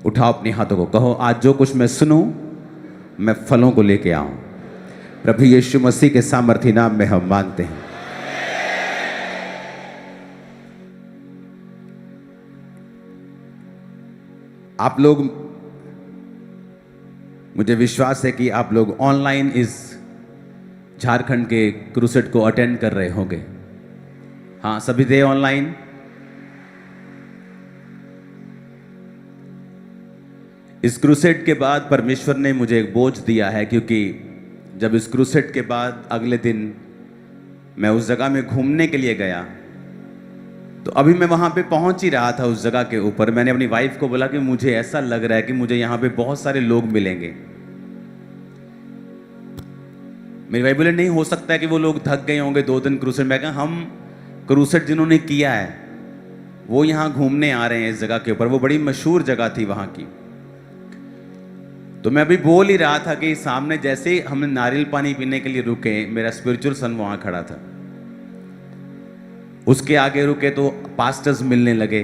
उठाओ अपने हाथों को, कहो आज जो कुछ मैं सुनूं मैं फलों को लेके आऊं। प्रभु यीशु मसीह के सामर्थी नाम में हम मांगते हैं। आप लोग, मुझे विश्वास है कि आप लोग ऑनलाइन इस झारखंड के क्रूसेड को अटेंड कर रहे होंगे। हाँ, सभी थे ऑनलाइन। इस क्रूसेड के बाद परमेश्वर ने मुझे एक बोझ दिया है, क्योंकि जब इस क्रूसेड के बाद अगले दिन मैं उस जगह में घूमने के लिए गया, तो अभी मैं वहाँ पे पहुँच ही रहा था उस जगह के ऊपर। मैंने अपनी वाइफ को बोला कि मुझे ऐसा लग रहा है कि मुझे यहाँ पे बहुत सारे लोग मिलेंगे। मेरी वाइफ बोले नहीं हो सकता है कि वो लोग थक गए होंगे 2 दिन क्रूसेड में। कहा हम क्रूसेड जिन्होंने किया है वो यहाँ घूमने आ रहे हैं इस जगह के ऊपर। वो बड़ी मशहूर जगह थी वहाँ की। तो मैं अभी बोल ही रहा था कि सामने जैसे ही हमने नारियल पानी पीने के लिए रुके, मेरा स्पिरिचुअल सन वहाँ खड़ा था। उसके आगे रुके तो पास्टर्स मिलने लगे।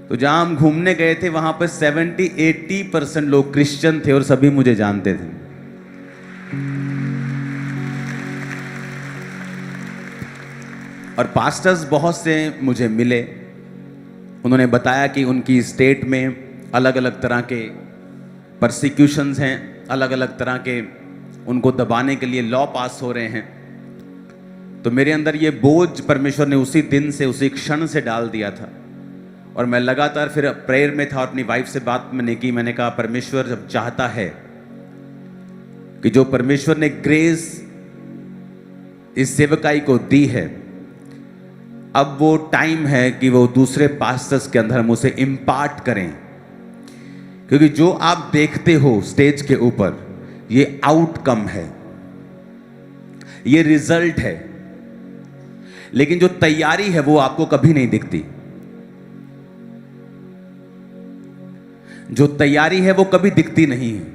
तो जहां हम घूमने गए थे वहां पर 70-80% लोग क्रिश्चियन थे और सभी मुझे जानते थे। और पास्टर्स बहुत से मुझे मिले। उन्होंने बताया कि उनकी स्टेट में अलग अलग तरह के परसिक्यूशंस हैं, अलग अलग तरह के उनको दबाने के लिए लॉ पास हो रहे हैं। तो मेरे अंदर ये बोझ परमेश्वर ने उसी दिन से, उसी क्षण से डाल दिया था। और मैं लगातार फिर प्रेयर में था और अपनी वाइफ से बात मैंने की। मैंने कहा परमेश्वर जब चाहता है कि जो परमेश्वर ने ग्रेस इस सेवकाई को दी है, अब वो टाइम है कि वो दूसरे पास्टर्स के अंदर हम उसे इम्पार्ट करें। क्योंकि जो आप देखते हो स्टेज के ऊपर, ये आउटकम है, ये रिजल्ट है, लेकिन जो तैयारी है वो आपको कभी नहीं दिखती। जो तैयारी है वो कभी दिखती नहीं है।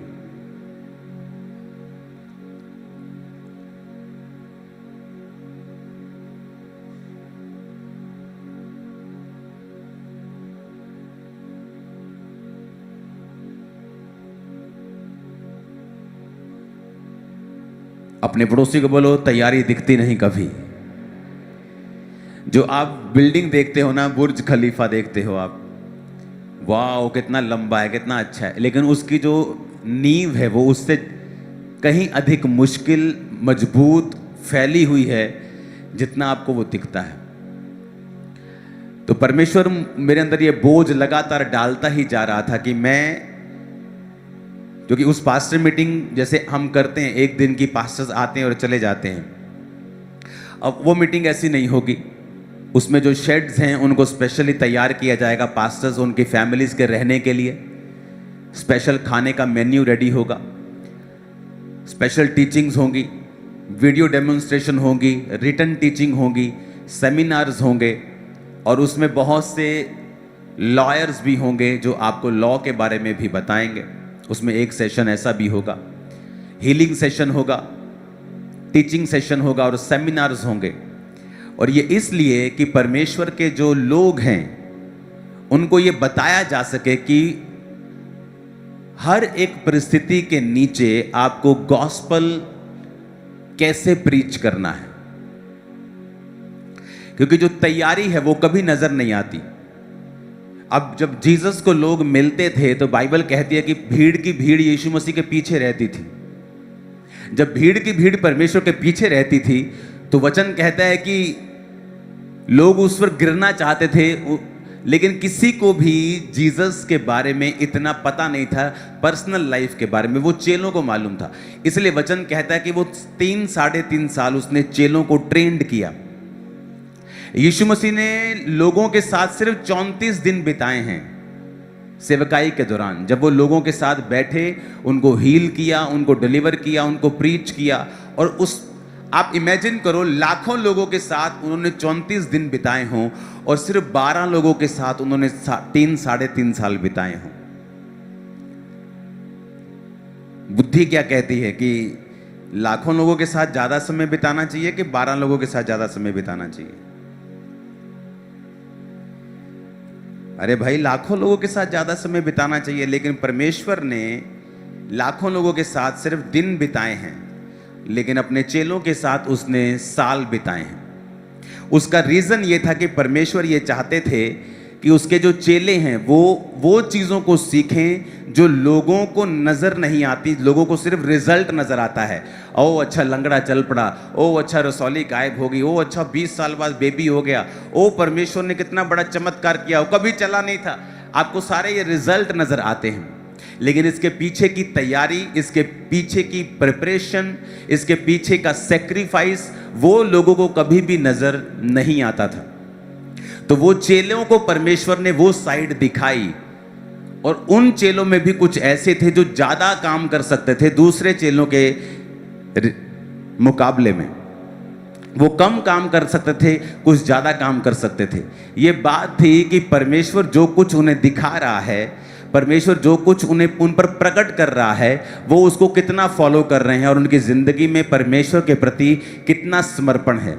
अपने पड़ोसी को बोलो तैयारी दिखती नहीं कभी। जो आप बिल्डिंग देखते हो ना, बुर्ज खलीफा देखते हो आप, वाह कितना लंबा है, कितना अच्छा है, लेकिन उसकी जो नींव है वो उससे कहीं अधिक मुश्किल, मजबूत, फैली हुई है जितना आपको वो दिखता है। तो परमेश्वर मेरे अंदर ये बोझ लगातार डालता ही जा रहा था कि मैं, क्योंकि उस पास्टर मीटिंग जैसे हम करते हैं, एक दिन की पास्टर्स आते हैं और चले जाते हैं, अब वो मीटिंग ऐसी नहीं होगी। उसमें जो शेड्स हैं उनको स्पेशली तैयार किया जाएगा पास्टर्स, उनकी फैमिलीज के रहने के लिए। स्पेशल खाने का मेन्यू रेडी होगा, स्पेशल टीचिंग्स होंगी, वीडियो डेमोन्स्ट्रेशन होगी, रिटन टीचिंग होगी, सेमिनार्स होंगे, और उसमें बहुत से लॉयर्स भी होंगे जो आपको लॉ के बारे में भी बताएंगे। उसमें एक सेशन ऐसा भी होगा, हीलिंग सेशन होगा, टीचिंग सेशन होगा और सेमिनार्स होंगे। और ये इसलिए कि परमेश्वर के जो लोग हैं उनको ये बताया जा सके कि हर एक परिस्थिति के नीचे आपको गॉस्पल कैसे प्रीच करना है। क्योंकि जो तैयारी है वो कभी नजर नहीं आती। अब जब जीसस को लोग मिलते थे तो बाइबल कहती है कि भीड़ की भीड़ यीशु मसीह के पीछे रहती थी। जब भीड़ की भीड़ परमेश्वर के पीछे रहती थी तो वचन कहता है कि लोग उस पर गिरना चाहते थे, लेकिन किसी को भी जीसस के बारे में इतना पता नहीं था, पर्सनल लाइफ के बारे में। वो चेलों को मालूम था। इसलिए वचन कहता है कि वो 3-3.5 साल उसने चेलों को ट्रेंड किया। यीशु मसीह ने लोगों के साथ सिर्फ 34 दिन बिताए हैं सेवकाई के दौरान। जब वो लोगों के साथ बैठे, उनको हील किया, उनको डिलीवर किया, उनको प्रीच किया। और उस, आप इमेजिन करो, लाखों लोगों के साथ उन्होंने 34 दिन बिताए हों और सिर्फ 12 लोगों के साथ उन्होंने 3-3.5 साल बिताए हों। बुद्धि क्या कहती है कि लाखों लोगों के साथ ज्यादा समय बिताना चाहिए कि 12 लोगों के साथ ज्यादा समय बिताना चाहिए? अरे भाई, लाखों लोगों के साथ ज़्यादा समय बिताना चाहिए, लेकिन परमेश्वर ने लाखों लोगों के साथ सिर्फ दिन बिताए हैं, लेकिन अपने चेलों के साथ उसने साल बिताए हैं। उसका रीज़न ये था कि परमेश्वर ये चाहते थे कि उसके जो चेले हैं वो चीज़ों को सीखें जो लोगों को नज़र नहीं आती, लोगों को सिर्फ रिजल्ट नज़र आता है। ओ अच्छा, लंगड़ा चल पड़ा, ओ अच्छा, रसौली गायब हो गई, ओ अच्छा 20 साल बाद बेबी हो गया, ओ परमेश्वर ने कितना बड़ा चमत्कार किया, वो कभी चला नहीं था। आपको सारे ये रिजल्ट नज़र आते हैं, लेकिन इसके पीछे की तैयारी, इसके पीछे की प्रिपरेशन, इसके पीछे का सेक्रीफाइस वो लोगों को कभी भी नज़र नहीं आता था। तो वो चेलों को परमेश्वर ने वो साइड दिखाई, और उन चेलों में भी कुछ ऐसे थे जो ज़्यादा काम कर सकते थे दूसरे चेलों के मुकाबले में। वो कम काम कर सकते थे, कुछ ज़्यादा काम कर सकते थे। ये बात थी कि परमेश्वर जो कुछ उन्हें दिखा रहा है, परमेश्वर जो कुछ उन पर प्रकट कर रहा है, वो उसको कितना फॉलो कर रहे हैं और उनकी ज़िंदगी में परमेश्वर के प्रति कितना समर्पण है।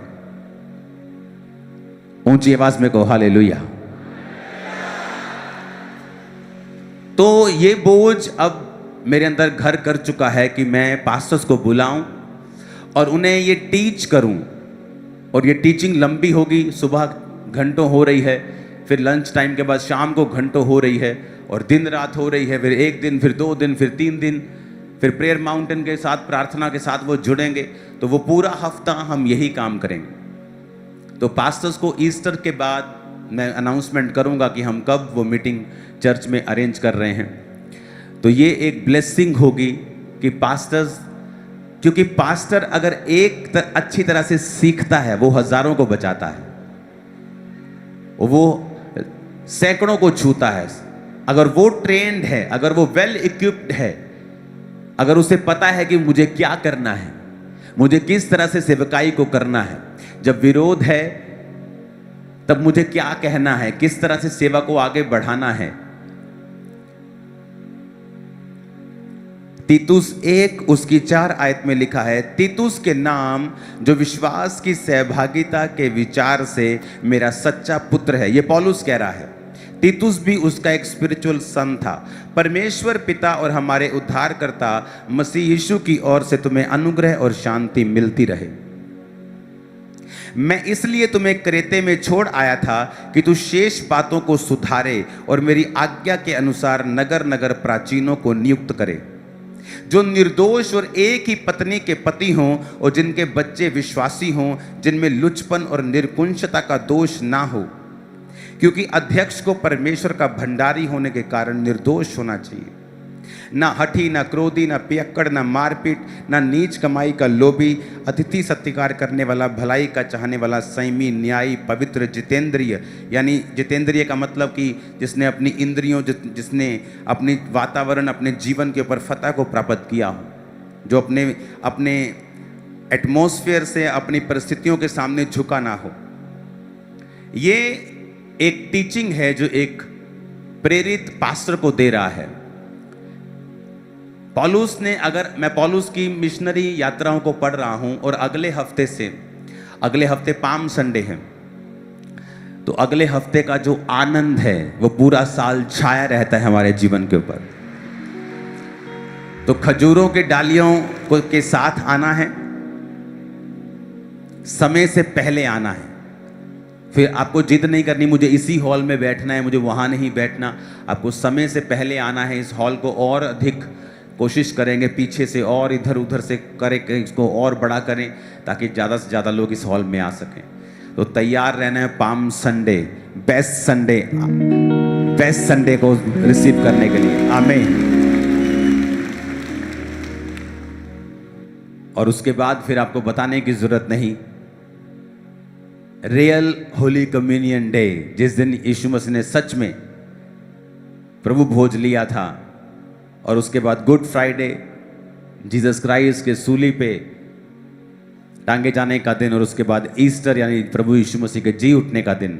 ऊंची आवाज में कहो हालेलुया। तो ये बोझ अब मेरे अंदर घर कर चुका है कि मैं पास्टर्स को बुलाऊं और उन्हें ये टीच करूं, और ये टीचिंग लंबी होगी, सुबह घंटों हो रही है, फिर लंच टाइम के बाद शाम को घंटों हो रही है, और दिन रात हो रही है, फिर 1 दिन, फिर 2 दिन, फिर 3 दिन, फिर प्रेयर माउंटेन के साथ, प्रार्थना के साथ वो जुड़ेंगे। तो वो पूरा हफ्ता हम यही काम करेंगे। तो पास्टर्स को ईस्टर के बाद मैं अनाउंसमेंट करूंगा कि हम कब वो मीटिंग चर्च में अरेंज कर रहे हैं। तो ये एक ब्लेसिंग होगी कि पास्टर्स, क्योंकि पास्टर अगर अच्छी तरह से सीखता है, वो हजारों को बचाता है, वो सैकड़ों को छूता है। अगर वो ट्रेंड है, अगर वो वेल इक्विप्ड है, अगर उसे पता है कि मुझे क्या करना है, मुझे किस तरह से सेवकाई को करना है, जब विरोध है तब मुझे क्या कहना है, किस तरह से सेवा को आगे बढ़ाना है। तीतुस 1 उसकी 4 आयत में लिखा है, तीतुस के नाम जो विश्वास की सहभागिता के विचार से मेरा सच्चा पुत्र है। ये पौलुस कह रहा है। तीतुस भी उसका एक स्पिरिचुअल सन था। परमेश्वर पिता और हमारे उद्धारकर्ता मसीह यीशु की ओर से तुम्हें अनुग्रह और शांति मिलती रहे। मैं इसलिए तुम्हें क्रेते में छोड़ आया था कि तू शेष बातों को सुधारे और मेरी आज्ञा के अनुसार नगर नगर प्राचीनों को नियुक्त करे, जो निर्दोष और एक ही पत्नी के पति हों और जिनके बच्चे विश्वासी हों, जिनमें लुचपन और निर्कुंशता का दोष ना हो, क्योंकि अध्यक्ष को परमेश्वर का भंडारी होने के कारण निर्दोष होना चाहिए। ना हठी, ना क्रोधी, ना पियक्कड़, ना मारपीट, ना नीच कमाई का लोभी, अतिथि सत्कार करने वाला, भलाई का चाहने वाला, संयमी, न्यायी, पवित्र, जितेंद्रिय। यानी जितेंद्रिय का मतलब कि जिसने अपनी इंद्रियों, जिसने अपनी वातावरण, अपने जीवन के ऊपर फतह को प्राप्त किया हो, जो अपने एटमॉस्फेयर से, अपनी परिस्थितियों के सामने झुका ना हो। ये एक टीचिंग है जो एक प्रेरित पास्टर को दे रहा है। पौलुस ने, अगर मैं पौलुस की मिशनरी यात्राओं को पढ़ रहा हूं और अगले हफ्ते पाम संडे है, तो अगले हफ्ते का जो आनंद है वो पूरा साल छाया रहता है हमारे जीवन के ऊपर। तो खजूरों के डालियों के साथ आना है, समय से पहले आना है। फिर आपको जिद नहीं करनी मुझे इसी हॉल में बैठना है, मुझे वहां नहीं बैठना। आपको समय से पहले आना है। इस हॉल को और अधिक कोशिश करेंगे पीछे से और इधर उधर से करें, इसको और बड़ा करें ताकि ज़्यादा से ज़्यादा लोग इस हॉल में आ सकें। तो तैयार रहना है पाम संडे, बेस्ट संडे को रिसीव करने के लिए। आमीन। और उसके बाद फिर आपको बताने की जरूरत नहीं, रियल होली कम्युनियन डे, जिस दिन यीशु मसीह ने सच में प्रभु भोज लिया था, और उसके बाद गुड फ्राइडे, जीसस क्राइस्ट के सूली पे टांगे जाने का दिन, और उसके बाद ईस्टर यानी प्रभु यीशु मसीह के जी उठने का दिन।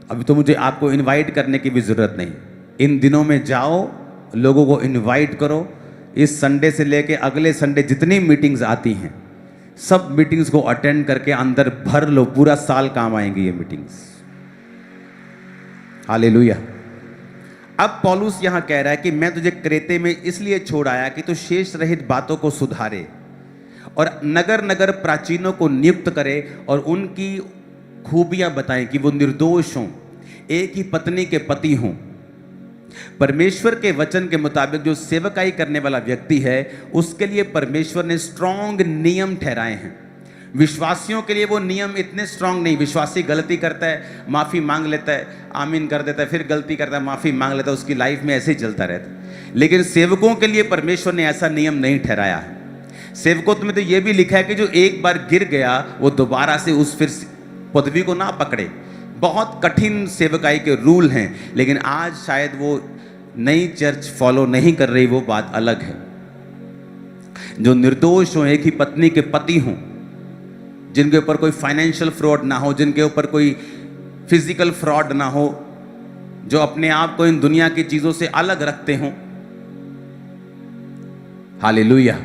अभी तो मुझे आपको इनवाइट करने की भी जरूरत नहीं। इन दिनों में जाओ, लोगों को इनवाइट करो। इस संडे से लेके अगले संडे जितनी मीटिंग्स आती हैं, सब मीटिंग्स को अटेंड करके अंदर भर लो। पूरा साल काम आएंगी ये मीटिंग्स। हालेलुया। अब पौलुस यहां कह रहा है कि मैं तुझे क्रेते में इसलिए छोड़ आया कि तू शेष रहित बातों को सुधारे और नगर नगर प्राचीनों को नियुक्त करे और उनकी खूबियां बताएं कि वो निर्दोष हों, एक ही पत्नी के पति हों। परमेश्वर के वचन के मुताबिक जो सेवकाई करने वाला व्यक्ति है उसके लिए परमेश्वर ने स्ट्रॉन्ग नियम ठहराए हैं। विश्वासियों के लिए वो नियम इतने स्ट्रांग नहीं। विश्वासी गलती करता है, माफ़ी मांग लेता है, आमीन कर देता है, फिर गलती करता है, माफ़ी मांग लेता है, उसकी लाइफ में ऐसे ही चलता रहता है। लेकिन सेवकों के लिए परमेश्वर ने ऐसा नियम नहीं ठहराया है। सेवकों में तो ये भी लिखा है कि जो एक बार गिर गया वो दोबारा से उस फिर पदवी को ना पकड़े। बहुत कठिन सेवकाई के रूल हैं, लेकिन आज शायद वो नई चर्च फॉलो नहीं कर रही, वो बात अलग है। जो निर्दोष हो, एक ही पत्नी के पति हों, जिनके ऊपर कोई फाइनेंशियल फ्रॉड ना हो, जिनके ऊपर कोई फिजिकल फ्रॉड ना हो, जो अपने आप को इन दुनिया की चीजों से अलग रखते हों। हालेलुया।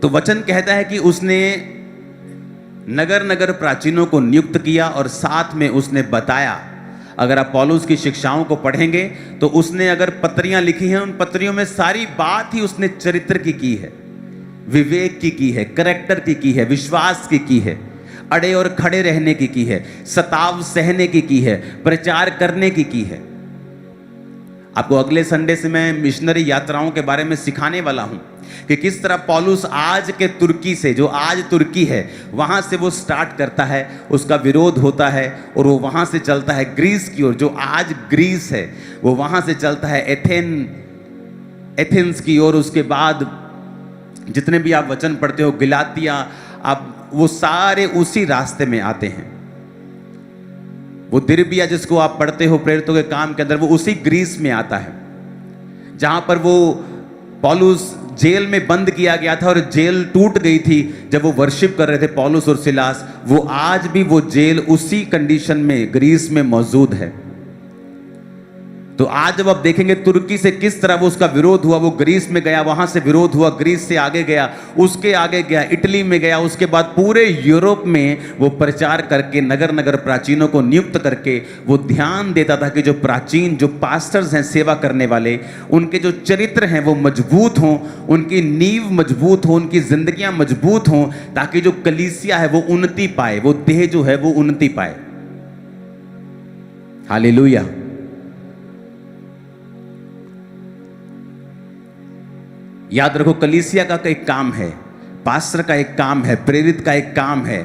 तो वचन कहता है कि उसने नगर नगर प्राचीनों को नियुक्त किया और साथ में उसने बताया। अगर आप पौलुस की शिक्षाओं को पढ़ेंगे तो उसने अगर पत्रियां लिखी हैं, उन पत्रियों में सारी बात ही उसने चरित्र की है, विवेक की है, करेक्टर की है, विश्वास की है, अड़े और खड़े रहने की है, सताव सहने की है, प्रचार करने की है। आपको अगले संडे से मैं मिशनरी यात्राओं के बारे में सिखाने वाला हूं कि किस तरह पौलुस आज के तुर्की से, जो आज तुर्की है, वहां से वो स्टार्ट करता है, उसका विरोध होता है और वो वहां से चलता है ग्रीस की ओर। जो आज ग्रीस है वो वहां से चलता है एथेंस की ओर। उसके बाद जितने भी आप वचन पढ़ते हो, गलातिया, अब वो सारे उसी रास्ते में आते हैं। वो दिरबिया जिसको आप पढ़ते हो प्रेरितों के काम के अंदर, वो उसी ग्रीस में आता है जहां पर वो पौलुस जेल में बंद किया गया था और जेल टूट गई थी जब वो वर्शिप कर रहे थे पौलुस और सिलास। वो आज भी वो जेल उसी कंडीशन में ग्रीस में मौजूद है। तो आज जब आप देखेंगे तुर्की से किस तरह वो उसका विरोध हुआ, वो ग्रीस में गया, वहां से विरोध हुआ, ग्रीस से आगे गया, उसके आगे गया, इटली में गया, उसके बाद पूरे यूरोप में वो प्रचार करके नगर नगर प्राचीनों को नियुक्त करके वो ध्यान देता था कि जो प्राचीन, जो पास्टर्स हैं, सेवा करने वाले, उनके जो चरित्र हैं वो मजबूत हों, उनकी नींव मजबूत हो, उनकी जिंदगियां मजबूत हों, ताकि जो कलीसिया है वो उन्नति पाए, वो देह जो है वो उन्नति पाए। हालेलुया। याद रखो, कलीसिया का एक काम है, पास्टर का एक काम है, प्रेरित का एक काम है,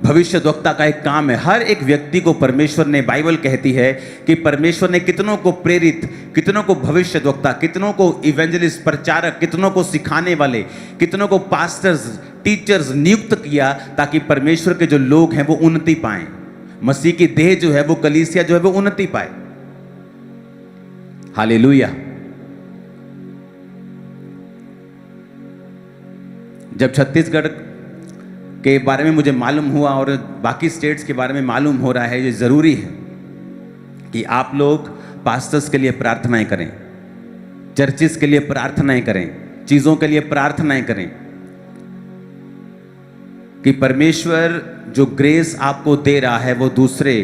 भविष्यद्वक्ता का एक काम है। हर एक व्यक्ति को परमेश्वर ने, बाइबल कहती है कि परमेश्वर ने कितनों को प्रेरित, कितनों को भविष्यद्वक्ता, कितनों को इवेंजलिस्ट, प्रचारक, कितनों को सिखाने वाले, कितनों को पास्टर्स, टीचर्स नियुक्त किया ताकि परमेश्वर के जो लोग हैं वो उन्नति पाएं। मसीह की देह जो है वो कलीसिया जो है वो उन्नति पाए। हालेलुया। जब छत्तीसगढ़ के बारे में मुझे मालूम हुआ और बाकी स्टेट्स के बारे में मालूम हो रहा है, ये ज़रूरी है कि आप लोग पास्टर्स के लिए प्रार्थनाएं करें, चर्चिस के लिए प्रार्थनाएं करें, चीज़ों के लिए प्रार्थनाएं करें कि परमेश्वर जो ग्रेस आपको दे रहा है वो दूसरे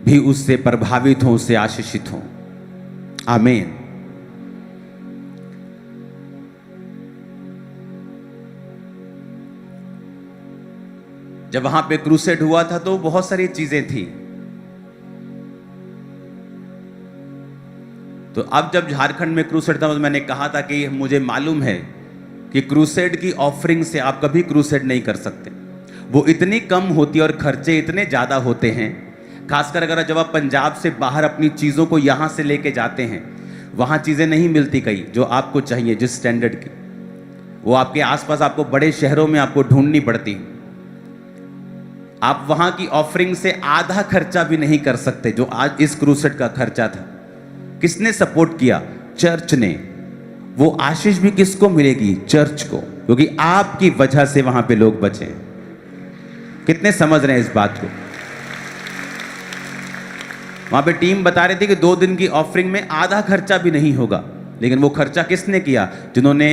भी उससे प्रभावित हों, उससे आशीषित हों। आमीन। जब वहां पे क्रूसेड हुआ था तो बहुत सारी चीजें थी। तो अब जब झारखंड में क्रूसेड था तो मैंने कहा था कि मुझे मालूम है कि क्रूसेड की ऑफरिंग से आप कभी क्रूसेड नहीं कर सकते। वो इतनी कम होती है और खर्चे इतने ज़्यादा होते हैं। खासकर अगर जब आप पंजाब से बाहर अपनी चीज़ों को यहाँ से लेके जाते हैं, वहाँ चीज़ें नहीं मिलती कई जो आपको चाहिए, जिस स्टैंडर्ड की, वो आपके आसपास आपको बड़े शहरों में आपको ढूंढनी पड़ती। आप वहां की ऑफरिंग से आधा खर्चा भी नहीं कर सकते जो आज इस क्रूसेड का खर्चा था। किसने सपोर्ट किया? चर्च ने। वो आशीष भी किसको मिलेगी? चर्च को, क्योंकि आपकी वजह से वहां पे लोग बचे। कितने समझ रहे हैं इस बात को? वहां पे टीम बता रही थी कि 2 दिन की ऑफरिंग में आधा खर्चा भी नहीं होगा, लेकिन वो खर्चा किसने किया? जिन्होंने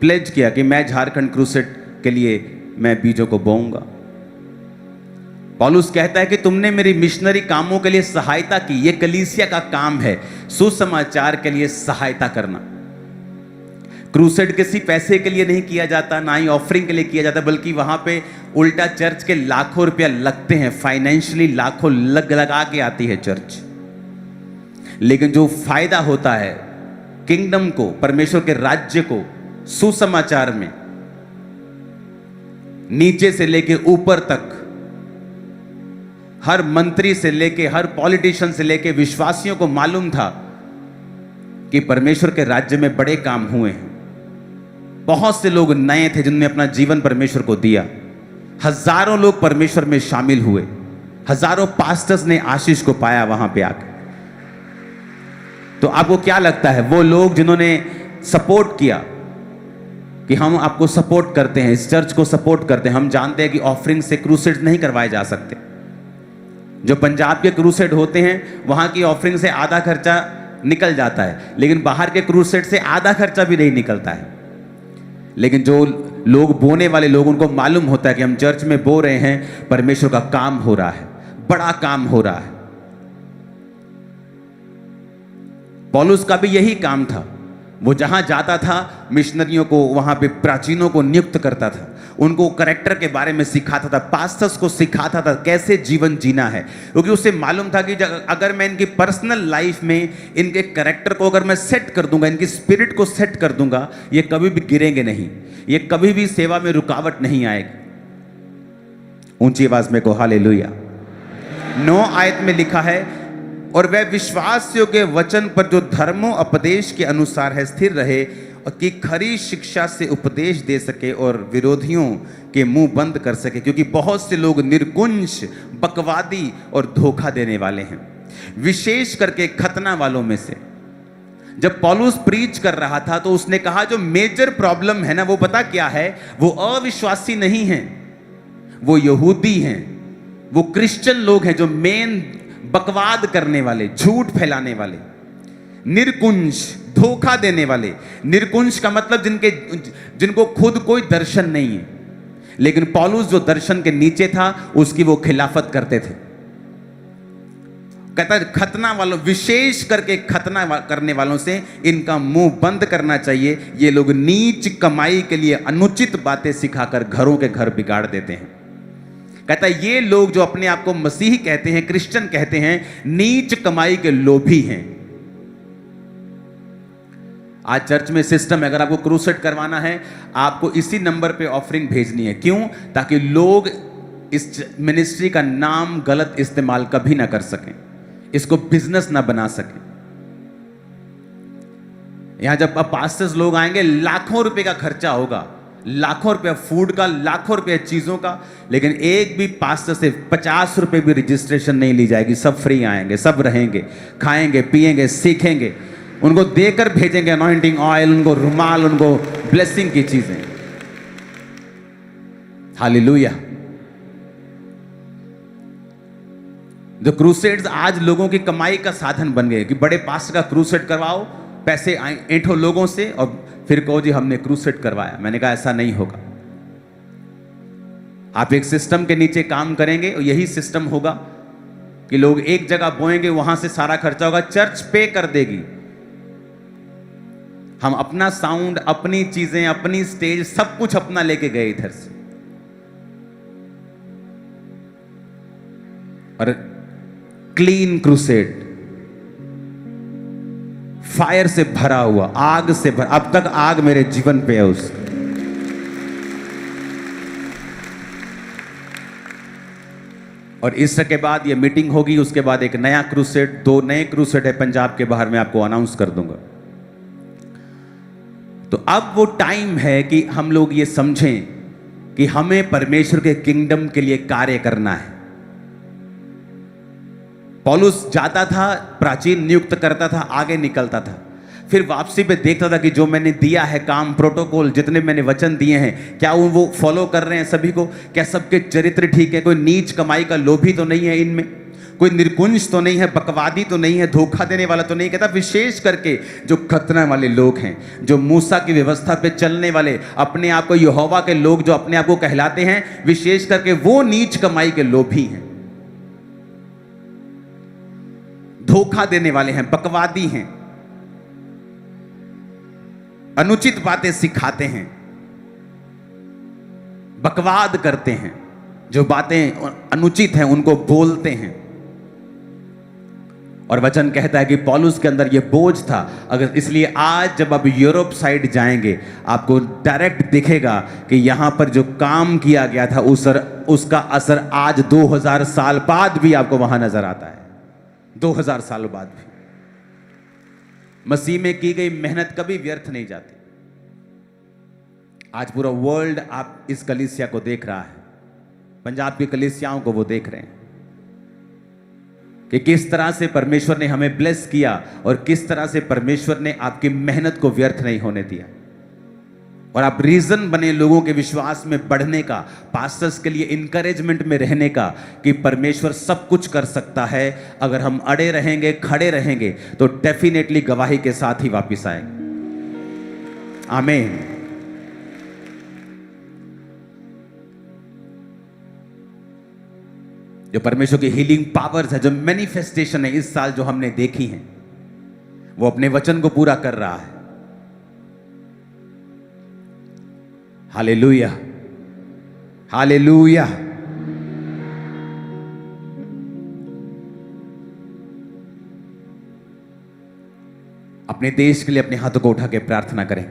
प्लेज किया कि मैं झारखंड क्रूसेड के लिए मैं बीजों को बोऊंगा। पौलुस कहता है कि तुमने मेरी मिशनरी कामों के लिए सहायता की। ये कलीसिया का काम है, सुसमाचार के लिए सहायता करना। क्रूसेड किसी पैसे के लिए नहीं किया जाता, ना ही ऑफरिंग के लिए किया जाता, बल्कि वहां पे उल्टा चर्च के लाखों रुपया लगते हैं, फाइनेंशियली लाखों लगा के आती है चर्च। लेकिन जो फायदा होता है किंगडम को, परमेश्वर के राज्य को, सुसमाचार में, नीचे से लेके ऊपर तक, हर मंत्री से लेके हर पॉलिटिशियन से लेके विश्वासियों को मालूम था कि परमेश्वर के राज्य में बड़े काम हुए हैं। बहुत से लोग नए थे जिन्होंने अपना जीवन परमेश्वर को दिया। हजारों लोग परमेश्वर में शामिल हुए। हजारों पास्टर्स ने आशीष को पाया वहां पे आकर। तो आपको क्या लगता है, वो लोग जिन्होंने सपोर्ट किया कि हम आपको सपोर्ट करते हैं, इस चर्च को सपोर्ट करते हैं, हम जानते हैं कि ऑफरिंग से क्रूसेड नहीं करवाए जा सकते। जो पंजाब के क्रूसेड होते हैं वहां की ऑफरिंग से आधा खर्चा निकल जाता है, लेकिन बाहर के क्रूसेड से आधा खर्चा भी नहीं निकलता है। लेकिन जो लोग बोने वाले लोग, उनको मालूम होता है कि हम चर्च में बो रहे हैं, परमेश्वर का काम हो रहा है, बड़ा काम हो रहा है। पौलुस का भी यही काम था। वो जहां जाता था मिशनरियों को, वहां पे प्राचीनों को नियुक्त करता था, उनको कैरेक्टर के बारे में सिखाता था, पास्टर्स को सिखाता था कैसे जीवन जीना है, क्योंकि उसे मालूम था कि अगर मैं इनकी पर्सनल लाइफ में इनके कैरेक्टर को अगर मैं सेट कर दूंगा, इनकी स्पिरिट को सेट कर दूंगा, ये कभी भी गिरेंगे नहीं, ये कभी भी सेवा में रुकावट नहीं आएगी। ऊंची आवाज में को हालेलुया। 9 आयत में लिखा है, और वह विश्वासियों के वचन पर जो धर्मोपदेश के अनुसार है स्थिर रहे, और कि खरी शिक्षा से उपदेश दे सके और विरोधियों के मुंह बंद कर सके, क्योंकि बहुत से लोग निर्कुंज, बकवादी और धोखा देने वाले हैं, विशेष करके खतना वालों में से। जब पौलुस प्रीच कर रहा था तो उसने कहा जो मेजर प्रॉब्लम है ना, वो पता क्या है? वो अविश्वासी नहीं हैं, वो यहूदी हैं, वो क्रिश्चियन लोग हैं जो मेन बकवाद करने वाले, झूठ फैलाने वाले, निर्कुंज, धोखा देने वाले। निर्कुंज का मतलब जिनको खुद कोई दर्शन नहीं है, लेकिन पौलुस जो दर्शन के नीचे था उसकी वो खिलाफत करते थे। कहता है खतना वालों, विशेष करके खतना करने वालों से इनका मुंह बंद करना चाहिए। ये लोग नीच कमाई के लिए अनुचित बातें सिखाकर घरों के घर बिगाड़ देते हैं। कहता है ये लोग जो अपने आप को मसीही कहते हैं, क्रिश्चियन कहते हैं, नीच कमाई के लोभी हैं। आज चर्च में सिस्टम है, अगर आपको क्रूसेड करवाना है आपको इसी नंबर पे ऑफरिंग भेजनी है। क्यों? ताकि लोग इस मिनिस्ट्री का नाम गलत इस्तेमाल कभी ना कर सकें, इसको बिजनेस ना बना सकें। यहां जब पास्टर्स लोग आएंगे, लाखों रुपए का खर्चा होगा, लाखों रुपया फूड का, लाखों रुपया चीजों का, लेकिन एक भी पास्टर से 50 रुपए भी रजिस्ट्रेशन नहीं ली जाएगी। सब फ्री आएंगे, सब रहेंगे, खाएंगे, पिएंगे, सीखेंगे, उनको देकर भेजेंगे अनॉइंटिंग ऑयल, उनको रुमाल, उनको ब्लेसिंग की चीजें। हालेलुया। जो क्रूसेड्स आज लोगों की कमाई का साधन बन गए कि बड़े पास्टर का क्रूसेड करवाओ, पैसे ऐंठो लोगों से और फिर कहो जी हमने क्रूसेड करवाया। मैंने कहा ऐसा नहीं होगा। आप एक सिस्टम के नीचे काम करेंगे और यही सिस्टम होगा कि लोग एक जगह बोएंगे, वहां से सारा खर्चा होगा, चर्च पे कर देगी। हम अपना साउंड, अपनी चीजें, अपनी स्टेज, सब कुछ अपना लेके गए इधर से, और क्लीन क्रूसेड, फायर से भरा हुआ, आग से भरा। अब तक आग मेरे जीवन पे है उस। और इसके बाद ये मीटिंग होगी, उसके बाद एक नया क्रूसेड, 2 नए क्रूसेड है पंजाब के बाहर, मैं आपको अनाउंस कर दूंगा। तो अब वो टाइम है कि हम लोग ये समझें कि हमें परमेश्वर के किंगडम के लिए कार्य करना है। पौलुस जाता था, प्राचीन नियुक्त करता था, आगे निकलता था, फिर वापसी पे देखता था कि जो मैंने दिया है काम, प्रोटोकॉल, जितने मैंने वचन दिए हैं, क्या वो फॉलो कर रहे हैं सभी को? क्या सबके चरित्र ठीक है? कोई नीच कमाई का लोभी तो नहीं है इनमें? कोई निर्कुंज तो नहीं है? बकवादी तो नहीं है? धोखा देने वाला तो नहीं? कहता विशेष करके जो खतना वाले लोग हैं, जो मूसा की व्यवस्था पे चलने वाले, अपने आप को यहोवा के लोग जो अपने आप को कहलाते हैं, विशेष करके वो नीच कमाई के लोभी हैं। धोखा देने वाले हैं, बकवादी हैं, अनुचित बातें सिखाते हैं, बकवाद करते हैं, जो बातें अनुचित हैं उनको बोलते हैं। और वचन कहता है कि पौलुस के अंदर यह बोझ था। अगर इसलिए आज जब आप यूरोप साइड जाएंगे आपको डायरेक्ट दिखेगा कि यहां पर जो काम किया गया था उसका असर आज 2000 साल बाद भी आपको वहां नजर आता है। 2000 साल बाद भी मसीह में की गई मेहनत कभी व्यर्थ नहीं जाती। आज पूरा वर्ल्ड आप इस कलीसिया को देख रहा है, पंजाब की कलीसियाओं को वो देख रहे हैं कि किस तरह से परमेश्वर ने हमें ब्लेस किया और किस तरह से परमेश्वर ने आपकी मेहनत को व्यर्थ नहीं होने दिया। और आप रीजन बने लोगों के विश्वास में बढ़ने का, पास्टर्स के लिए इंकरेजमेंट में रहने का कि परमेश्वर सब कुछ कर सकता है। अगर हम अड़े रहेंगे, खड़े रहेंगे तो डेफिनेटली गवाही के साथ ही वापस आएंगे। आमीन। जो परमेश्वर की हीलिंग पावर्स है, जो मैनिफेस्टेशन है इस साल जो हमने देखी है, वो अपने वचन को पूरा कर रहा है। Hallelujah, hallelujah. अपने देश के लिए अपने हाथों को उठा के प्रार्थना करें।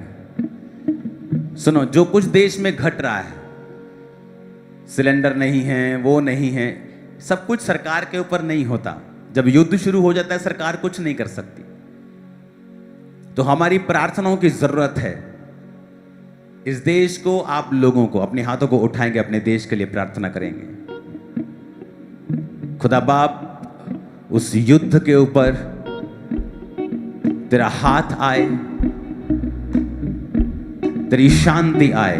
सुनो, जो कुछ देश में घट रहा है, सिलेंडर नहीं है, वो नहीं है, सब कुछ सरकार के ऊपर नहीं होता। जब युद्ध शुरू हो जाता है सरकार कुछ नहीं कर सकती। तो हमारी प्रार्थनाओं की जरूरत है। इस देश को, आप लोगों को अपने हाथों को उठाएंगे, अपने देश के लिए प्रार्थना करेंगे। खुदा बाप, उस युद्ध के ऊपर तेरा हाथ आए, तेरी शांति आए।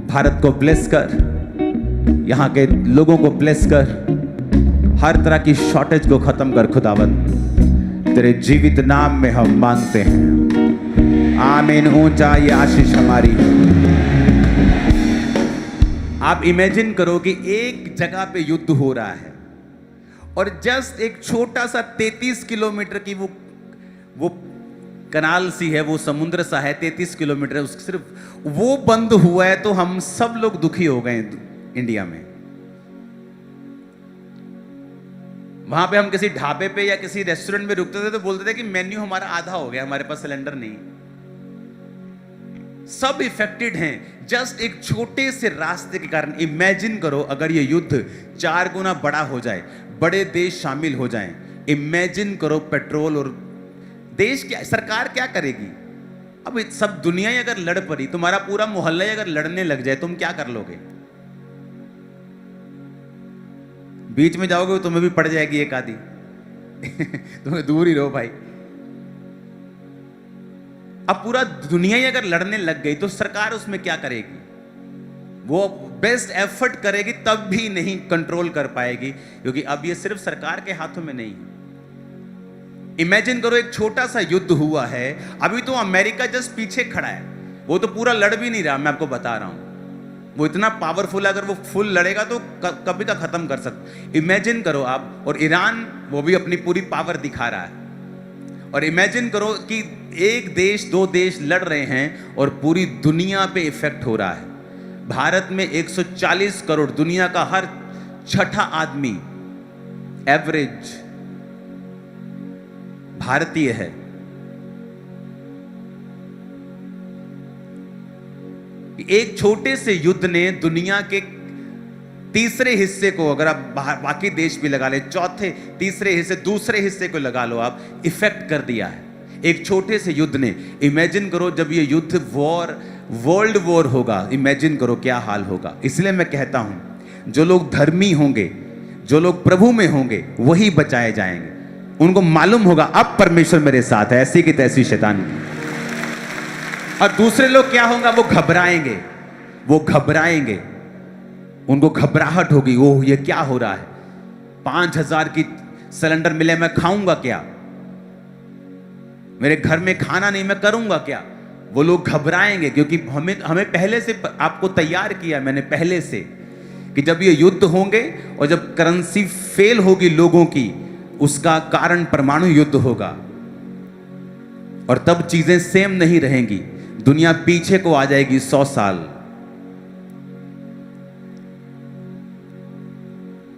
भारत को ब्लेस कर, यहां के लोगों को ब्लेस कर, हर तरह की शॉर्टेज को खत्म कर खुदावंद। तेरे जीवित नाम में हम मांगते हैं, आमीन। ऊंचा ये आशीष हमारी। आप इमेजिन करो कि एक जगह पे युद्ध हो रहा है और जस्ट एक छोटा सा 33 किलोमीटर की वो कनाल सी है, वो समुद्र सा है, 33 किलोमीटर है, उसके सिर्फ वो बंद हुआ है तो हम सब लोग दुखी हो गए इंडिया में। वहां पे हम किसी ढाबे पे या किसी रेस्टोरेंट में रुकते थे तो बोलते थे कि मेन्यू हमारा आधा हो गया, हमारे पास सिलेंडर नहीं। सब इफेक्टेड हैं जस्ट एक छोटे से रास्ते के कारण। इमेजिन करो अगर ये युद्ध 4 गुना बड़ा हो जाए, बड़े देश शामिल हो जाएं। इमेजिन करो पेट्रोल और देश क्या, सरकार क्या करेगी? अब सब दुनिया ही अगर लड़ पड़ी, तुम्हारा पूरा मोहल्ला ही अगर लड़ने लग जाए, तुम क्या कर लोगे? बीच में जाओगे तो तुम्हें भी पड़ जाएगी एक आधी तुम्हें दूर ही रहो भाई। अब पूरा दुनिया ही अगर लड़ने लग गई तो सरकार उसमें क्या करेगी? वो बेस्ट एफर्ट करेगी तब भी नहीं कंट्रोल कर पाएगी, क्योंकि अब ये सिर्फ सरकार के हाथों में नहीं है। इमेजिन करो एक छोटा सा युद्ध हुआ है, अभी तो अमेरिका जस्ट पीछे खड़ा है, वो तो पूरा लड़ भी नहीं रहा। मैं आपको बता रहा हूं वो इतना पावरफुल है, अगर वो फुल लड़ेगा तो कभी का खत्म कर सकता। इमेजिन करो आप, और ईरान वो भी अपनी पूरी पावर दिखा रहा है। और इमेजिन करो कि एक देश, 2 देश लड़ रहे हैं और पूरी दुनिया पे इफेक्ट हो रहा है। भारत में 140 करोड़, दुनिया का हर 6ठा आदमी एवरेज भारतीय है। एक छोटे से युद्ध ने दुनिया के तीसरे हिस्से को, अगर आप बाकी देश भी लगा ले, चौथे तीसरे हिस्से, दूसरे हिस्से को लगा लो आप, इफेक्ट कर दिया है एक छोटे से युद्ध ने। इमेजिन करो जब ये युद्ध वर्ल्ड वॉर होगा, इमेजिन करो क्या हाल होगा। इसलिए मैं कहता हूं जो लोग धर्मी होंगे, जो लोग प्रभु में होंगे, वही बचाए जाएंगे। उनको मालूम होगा अब परमेश्वर मेरे साथ है, ऐसी की तैसी शैतान की। और दूसरे लोग क्या होगा? वो घबराएंगे, वो घबराएंगे, उनको घबराहट होगी। ओह ये क्या हो रहा है? 5000 की सिलेंडर मिले, मैं खाऊंगा क्या? मेरे घर में खाना नहीं, मैं करूंगा क्या? वो लोग घबराएंगे, क्योंकि हमें पहले से आपको तैयार किया मैंने पहले से कि जब ये युद्ध होंगे और जब करेंसी फेल होगी लोगों की, उसका कारण परमाणु युद्ध होगा, और तब चीजें सेम नहीं रहेंगी, दुनिया पीछे को आ जाएगी 100 साल।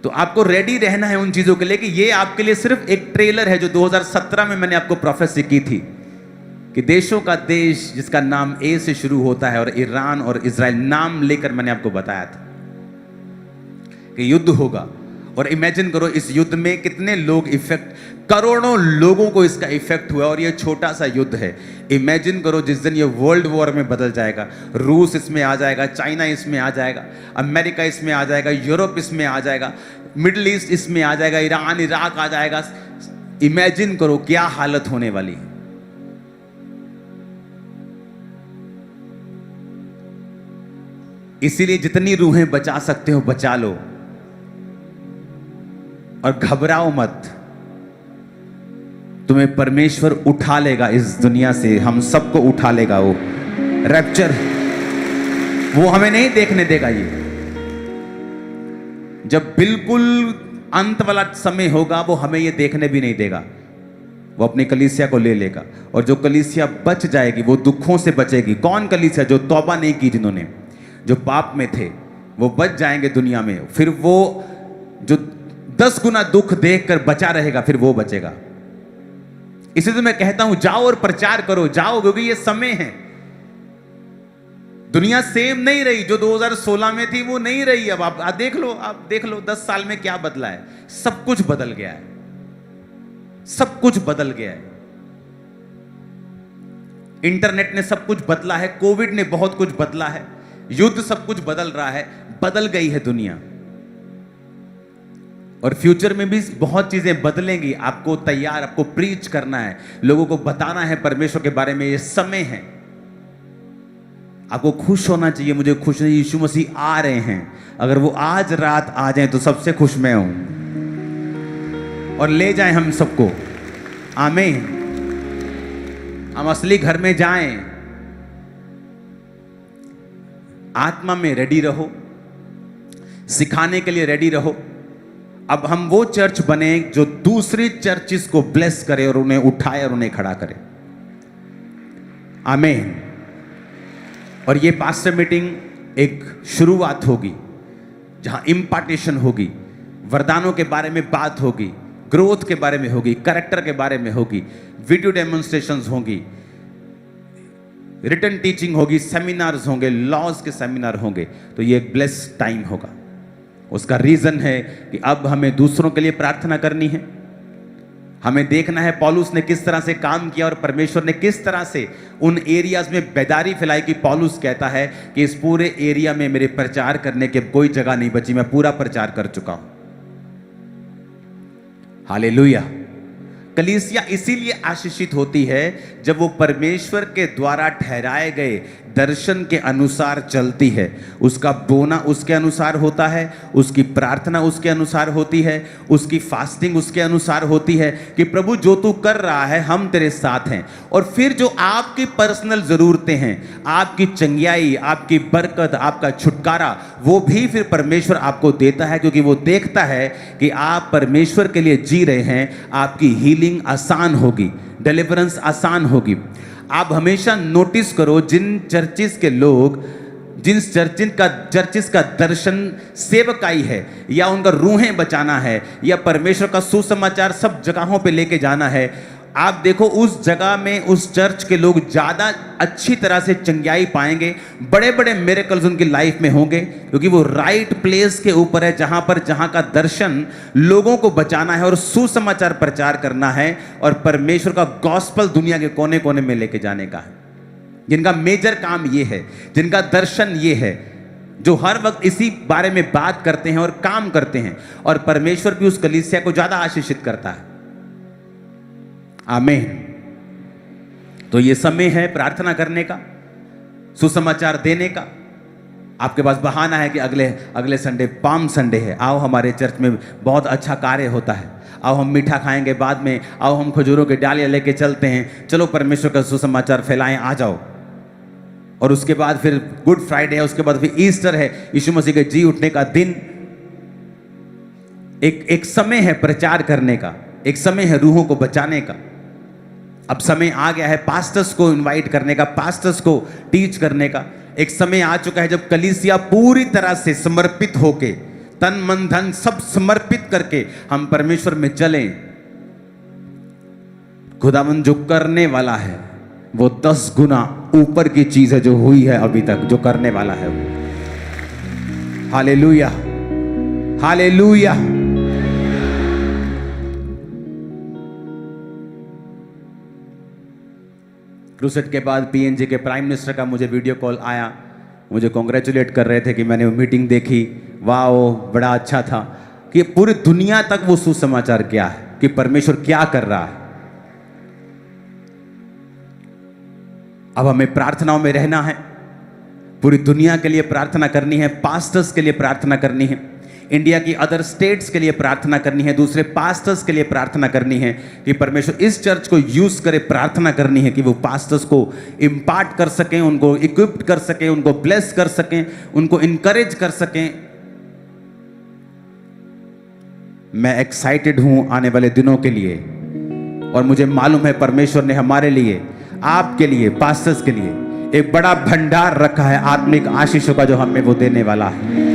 तो आपको रेडी रहना है उन चीजों के लिए कि ये आपके लिए सिर्फ एक ट्रेलर है, जो 2017 में मैंने आपको प्रोफेसी की थी कि देशों का देश जिसका नाम ए से शुरू होता है, और ईरान और इजराइल नाम लेकर मैंने आपको बताया था कि युद्ध होगा। और इमेजिन करो इस युद्ध में कितने लोग इफेक्ट, करोड़ों लोगों को इसका इफेक्ट हुआ, और ये छोटा सा युद्ध है। इमेजिन करो जिस दिन ये वर्ल्ड वॉर में बदल जाएगा, रूस इसमें आ जाएगा, चाइना इसमें आ जाएगा, अमेरिका इसमें आ जाएगा, यूरोप इसमें आ जाएगा, मिडिल ईस्ट इसमें आ जाएगा, ईरान इराक आ जाएगा। इमेजिन करो क्या हालत होने वाली है। इसीलिए जितनी रूहें बचा सकते हो बचा लो, और घबराओ मत, तुम्हें परमेश्वर उठा लेगा इस दुनिया से, हम सबको उठा लेगा। वो रैप्चर वो हमें नहीं देखने देगा। ये जब बिल्कुल अंत वाला समय होगा, वो हमें ये देखने भी नहीं देगा। वो अपनी कलीसिया को ले लेगा, और जो कलीसिया बच जाएगी वो दुखों से बचेगी। कौन कलीसिया? जो तौबा नहीं की, जिन्होंने, जो पाप में थे, वो बच जाएंगे दुनिया में। फिर वो जो 10 गुना दुख देखकर बचा रहेगा, फिर वो बचेगा। इसलिए तो मैं कहता हूं जाओ और प्रचार करो, जाओ, क्योंकि ये समय है। दुनिया सेम नहीं रही, जो 2016 में थी वो नहीं रही। अब आप देख लो, 10 साल में क्या बदला है। सब कुछ बदल गया है, सब कुछ बदल गया है। इंटरनेट ने सब कुछ बदला है, कोविड ने बहुत कुछ बदला है, युद्ध सब कुछ बदल रहा है, बदल गई है दुनिया। और फ्यूचर में भी बहुत चीजें बदलेंगी। आपको तैयार, आपको प्रीच करना है, लोगों को बताना है परमेश्वर के बारे में। ये समय है, आपको खुश होना चाहिए। मुझे खुश नहीं, यीशु मसीह आ रहे हैं। अगर वो आज रात आ जाएं तो सबसे खुश मैं हूं, और ले जाएं हम सबको। आमीन। हम असली घर में जाएं। आत्मा में रेडी रहो, सिखाने के लिए रेडी रहो। अब हम वो चर्च बने जो दूसरी चर्चिस को ब्लेस करे और उन्हें उठाए और उन्हें खड़ा करे। आमीन। और ये पास्टर मीटिंग एक शुरुआत होगी, जहां इम्पार्टेशन होगी, वरदानों के बारे में बात होगी, ग्रोथ के बारे में होगी, कैरेक्टर के बारे में होगी, वीडियो डेमोन्स्ट्रेशंस होंगी, रिटन टीचिंग होगी, सेमिनार्स होंगे, लॉज के सेमिनार होंगे। तो ये एक ब्लेस्ड टाइम होगा। उसका रीजन है कि अब हमें दूसरों के लिए प्रार्थना करनी है। हमें देखना है पौलुस ने किस तरह से काम किया और परमेश्वर ने किस तरह से उन एरियाज में बेदारी फैलाई कि पौलुस कहता है कि इस पूरे एरिया में मेरे प्रचार करने की कोई जगह नहीं बची, मैं पूरा प्रचार कर चुका हूं। हालेलुया। कलीसिया इसीलिए आशीषित होती है जब वो परमेश्वर के द्वारा ठहराए गए दर्शन के अनुसार चलती है। उसका बोना उसके अनुसार होता है, उसकी प्रार्थना उसके अनुसार होती है, उसकी फास्टिंग उसके अनुसार होती है कि प्रभु जो तू कर रहा है हम तेरे साथ हैं। और फिर जो आपकी पर्सनल ज़रूरतें हैं, आपकी चंगियाई, आपकी बरकत, आपका छुटकारा, वो भी फिर परमेश्वर आपको देता है, क्योंकि वो देखता है कि आप परमेश्वर के लिए जी रहे हैं। आपकी हीलिंग आसान होगी, डिलीवरेंस आसान होगी। आप हमेशा नोटिस करो, जिन चर्चिस के लोग, जिन चर्चिस का दर्शन सेवकाई है, या उनका रूहें बचाना है, या परमेश्वर का सुसमाचार सब जगहों पे लेके जाना है, आप देखो उस जगह में उस चर्च के लोग ज़्यादा अच्छी तरह से चंगाई पाएंगे, बड़े बड़े मिरेकल्स उनकी लाइफ में होंगे, क्योंकि वो राइट प्लेस के ऊपर है, जहाँ का दर्शन लोगों को बचाना है और सुसमाचार प्रचार करना है और परमेश्वर का गॉस्पल दुनिया के कोने कोने में लेके जाने का है। जिनका मेजर काम ये है, जिनका दर्शन ये है, जो हर वक्त इसी बारे में बात करते हैं और काम करते हैं, और परमेश्वर भी उस कलीसिया को ज़्यादा आशीषित करता है। आमीन। तो ये समय है प्रार्थना करने का, सुसमाचार देने का। आपके पास बहाना है कि अगले संडे पाम संडे है, आओ हमारे चर्च में बहुत अच्छा कार्य होता है, आओ हम मीठा खाएंगे बाद में, आओ हम खजूरों के डालियाँ लेके चलते हैं, चलो परमेश्वर का सुसमाचार फैलाएं, आ जाओ। और उसके बाद फिर गुड फ्राइडे है, उसके बाद फिर ईस्टर है, यीशु मसीह के जी उठने का दिन। एक समय है प्रचार करने का, एक समय है रूहों को बचाने का। अब समय आ गया है पास्टर्स को इनवाइट करने का, पास्टर्स को टीच करने का। एक समय आ चुका है जब कलीसिया पूरी तरह से समर्पित होके, तन मन धन सब समर्पित करके हम परमेश्वर में चलें। खुदावंद जो करने वाला है वो 10 गुना ऊपर की चीज है जो हुई है अभी तक, जो करने वाला है वो। Hallelujah, hallelujah. क्रूसेड के बाद पीएनजी के प्राइम मिनिस्टर का मुझे वीडियो कॉल आया, मुझे कॉन्ग्रेचुलेट कर रहे थे कि मैंने वो मीटिंग देखी, वाह बड़ा अच्छा था। कि पूरी दुनिया तक वो सुसमाचार क्या है कि परमेश्वर क्या कर रहा है। अब हमें प्रार्थनाओं में रहना है, पूरी दुनिया के लिए प्रार्थना करनी है, पास्टर्स के लिए प्रार्थना करनी है, इंडिया की अदर स्टेट्स के लिए प्रार्थना करनी है, दूसरे पास्टर्स के लिए प्रार्थना करनी है कि परमेश्वर इस चर्च को यूज करे। प्रार्थना करनी है कि वो पास्टर्स को इम्पार्ट कर सकें, उनको इक्विप्ड कर सकें, उनको ब्लेस कर सकें, उनको इनकरेज कर सकें। मैं एक्साइटेड हूं आने वाले दिनों के लिए, और मुझे मालूम है परमेश्वर ने हमारे लिए, आपके लिए, पास्टर्स के लिए एक बड़ा भंडार रखा है आत्मिक आशीषों का, जो हमें वो देने वाला है।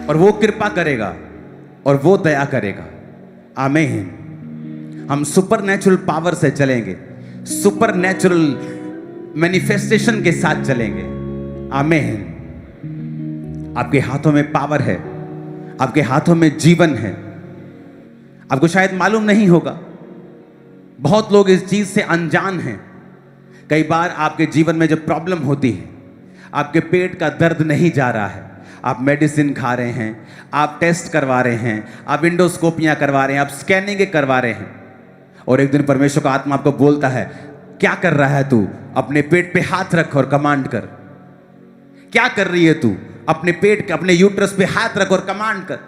और वो कृपा करेगा और वो दया करेगा। आमीन। हम सुपरनैचुरल पावर से चलेंगे, सुपरनैचुरल मैनिफेस्टेशन के साथ चलेंगे। आमीन। आपके हाथों में पावर है, आपके हाथों में जीवन है। आपको शायद मालूम नहीं होगा, बहुत लोग इस चीज से अनजान हैं। कई बार आपके जीवन में जब प्रॉब्लम होती है, आपके पेट का दर्द नहीं जा रहा है, आप मेडिसिन खा रहे हैं, आप टेस्ट करवा रहे हैं, आप इंडोस्कोपियां करवा रहे हैं, आप स्कैनिंग करवा रहे हैं, और एक दिन परमेश्वर का आत्मा आपको बोलता है, क्या कर रहा है तू? अपने पेट पे हाथ रख और कमांड कर। क्या कर रही है तू? अपने पेट, अपने यूट्रस पे हाथ रख और कमांड कर।